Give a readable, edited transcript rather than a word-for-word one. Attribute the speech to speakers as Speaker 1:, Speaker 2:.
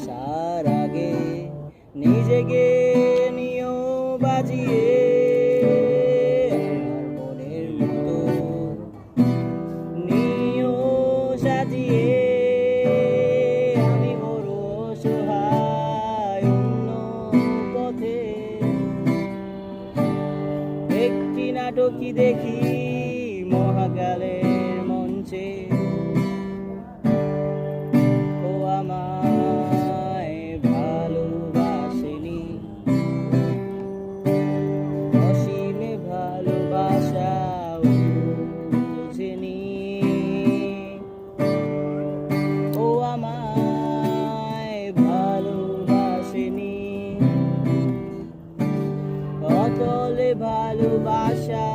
Speaker 1: আসার আগে নিজেকে নিয়েও বাজিয়ে আমার মনের মতো নিয়েও সাজিয়ে আমি বড় অসহায় অন্য পথে একটি নাটকই দেখি মহাকালের মঞ্চে। ও আমায় ভালোবাসেনি, অসীম ভালোবাসা বুঝেনি। ও আমায় ভালোবাসেনি, অতলে ভালোবাসা